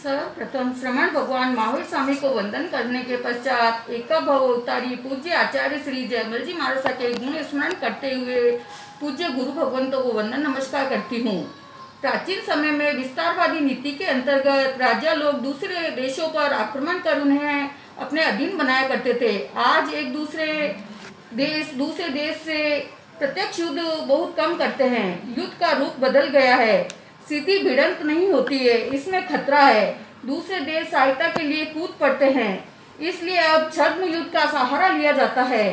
सर्वप्रथम श्रमण भगवान महावीर स्वामी को वंदन करने के पश्चात एका भव अवतारी पूज्य आचार्य श्री जयमल जी महाराज के गुण स्मरण करते हुए पूज्य गुरु भगवंतों को वंदन नमस्कार करती हूँ। प्राचीन समय में विस्तारवादी नीति के अंतर्गत राजा लोग दूसरे देशों पर आक्रमण कर उन्हें अपने अधीन बनाया करते थे। आज एक दूसरे देश से प्रत्यक्ष युद्ध बहुत कम करते हैं। युद्ध का रूप बदल गया है, सीधी भिड़ंत नहीं होती है, इसमें खतरा है। दूसरे देश सहायता के लिए कूद पड़ते हैं, इसलिए अब छद्म युद्ध का सहारा लिया जाता है।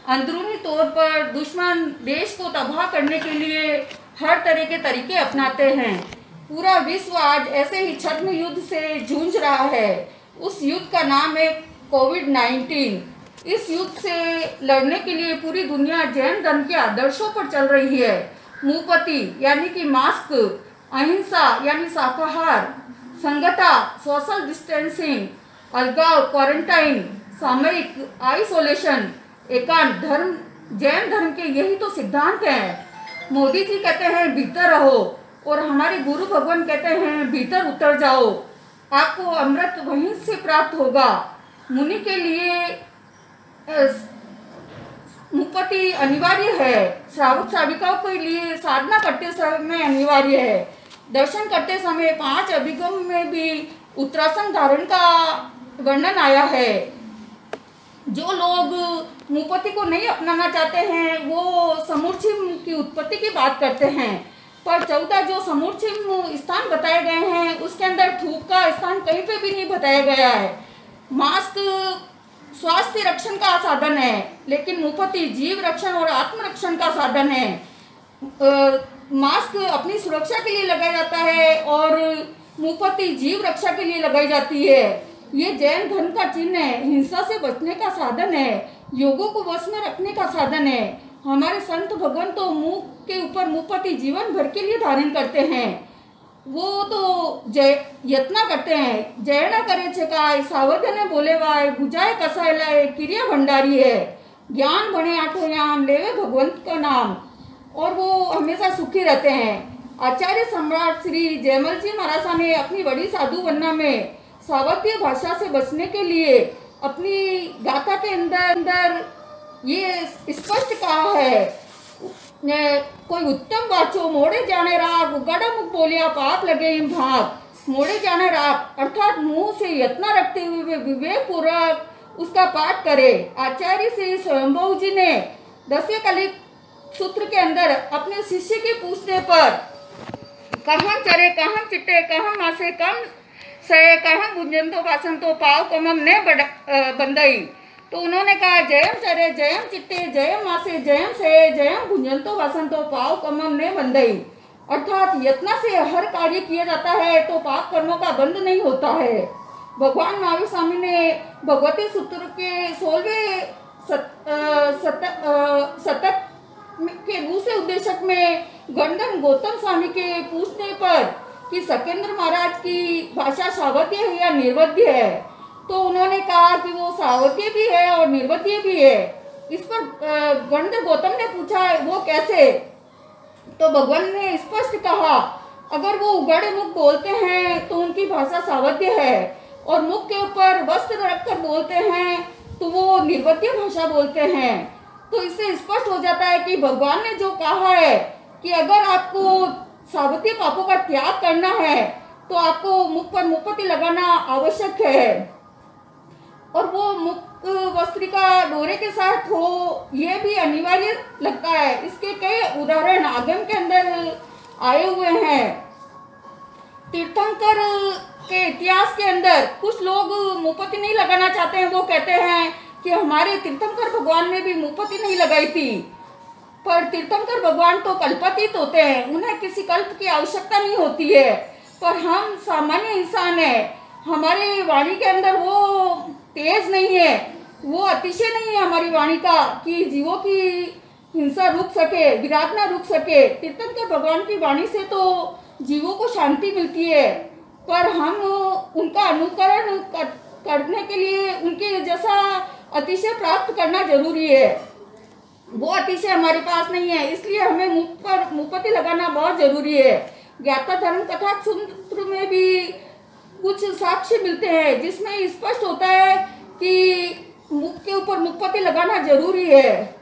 अंदरूनी तौर पर दुश्मन देश को तबाह करने के लिए हर तरह के तरीके अपनाते हैं। पूरा विश्व आज ऐसे ही छद्म युद्ध से जूझ रहा है। उस युद्ध का नाम है कोविड-19। इस युद्ध से लड़ने के लिए पूरी दुनिया जैन धर्म के आदर्शों पर चल रही है। मुपति यानी कि मास्क, अहिंसा यानी शाकाहार, संगता सोशल डिस्टेंसिंग, अलगाव क्वारंटाइन, सामयिक आइसोलेशन, एकांत धर्म, जैन धर्म के यही तो सिद्धांत हैं। मोदी जी कहते हैं भीतर रहो और हमारे गुरु भगवान कहते हैं भीतर उतर जाओ, आपको अमृत वहीं से प्राप्त होगा। मुनि के लिए मुपति अनिवार्य है, श्रावक श्राविकाओं के लिए साधना करते समय अनिवार्य है। दर्शन करते समय 5 अभिगम में भी उत्तरासन धारण का वर्णन आया है। जो लोग मुपति को नहीं अपनाना चाहते हैं वो समूर्छिम की उत्पत्ति की बात करते हैं, पर 14 जो समूर्छिम स्थान बताए गए हैं उसके अंदर थूक का स्थान कहीं पे भी नहीं बताया गया है। मास्क स्वास्थ्य रक्षण का साधन है, लेकिन मुपति जीव रक्षण और आत्मरक्षण का साधन है। मास्क अपनी सुरक्षा के लिए लगाया जाता है और मुपति जीव रक्षा के लिए लगाई जाती है। ये जैन धर्म का चिन्ह है, हिंसा से बचने का साधन है, योगों को वश में रखने का साधन है। हमारे संत भगवान तो मुख के ऊपर मुपति जीवन भर के लिए धारण करते हैं। वो तो यत्न करते हैं, जय न करे छकाय सावधाने बोले वाय, बुझाए कसायलाय क्रिया भंडारी है। ज्ञान बने आठों याम, लेवे भगवंत का नाम, और वो हमेशा सुखी रहते हैं। आचार्य सम्राट श्री जयमल जी महाराज ने अपनी बड़ी साधु वन्ना में सावत्य भाषा से बचने के लिए अपनी गाथा के अंदर ये स्पष्ट कहा है, कोई उत्तम वाचो मोड़े जाने राग, उगाड़ा मुख बोलिया पाप लगे इन भाग। मोड़े जाने राग अर्थात मुंह से यत्न रखते हुए विवेक पूर्वक उसका पाठ करे। आचार्य श्री स्वयंभू जी ने 10वें कलिक सूत्र के अंदर अपने शिष्य के पूछने पर कहम चरे कहम चिट्टे कहम मासे कम से कहम गुंजंतो वासंतो पाव कमम ने बंदई, तो उन्होंने कहा जयम चरे जयम चिट्टे जयम मासे जयम से जयम गुंजंतो वासंतो पाव कमम ने बंदई। अर्थात यत्न से हर कार्य किया जाता है तो पाप कर्मों का बंध नहीं होता है। भगवान महावीर स्वामी ने भगवती सूत्र के 16वें शतक के दूसरे उद्देशक में गणधन गौतम स्वामी के पूछने पर कि सकेंद्र महाराज की भाषा सावध्य है या निर्वध्य है, तो उन्होंने कहा कि वो सावध्य भी है और निर्वध्य भी है। इस पर गणधर गौतम ने पूछा वो कैसे, तो भगवान ने स्पष्ट कहा अगर वो उगाड़े मुख बोलते हैं तो उनकी भाषा सावध्य है, और मुख के ऊपर वस्त्र रखकर बोलते हैं तो वो निर्वध्य भाषा बोलते हैं। तो इससे स्पष्ट हो जाता है कि भगवान ने जो कहा है कि अगर आपको सावत्य पापों का त्याग करना है तो आपको मुख पर मुपति लगाना आवश्यक है, और वो मुख वस्त्रिका डोरे के साथ हो ये भी अनिवार्य लगता है। इसके कई उदाहरण आगम के अंदर आए हुए हैं। तीर्थंकर के इतिहास के अंदर कुछ लोग मुपति नहीं लगाना चाहते हैं, वो कहते हैं कि हमारे तीर्थंकर भगवान ने भी मुपति नहीं लगाई थी, पर तीर्थंकर भगवान तो कल्पातीत होते हैं, उन्हें किसी कल्प की आवश्यकता नहीं होती है। पर हम सामान्य इंसान हैं, हमारी वाणी के अंदर वो तेज नहीं है, वो अतिशय नहीं है हमारी वाणी का कि जीवों की हिंसा रुक सके, विराधना रुक सके। तीर्थंकर भगवान की वाणी से तो जीवों को शांति मिलती है, पर हम उनका अनुकरण करने के लिए उनके जैसा अतिशय प्राप्त करना जरूरी है। वो अतिशय हमारे पास नहीं है, इसलिए हमें मुख पर मुपति लगाना बहुत जरूरी है। ज्ञाता धर्म कथा सूत्र में भी कुछ साक्ष्य मिलते हैं जिसमें स्पष्ट होता है कि मुख के ऊपर मुखपत्ती लगाना जरूरी है।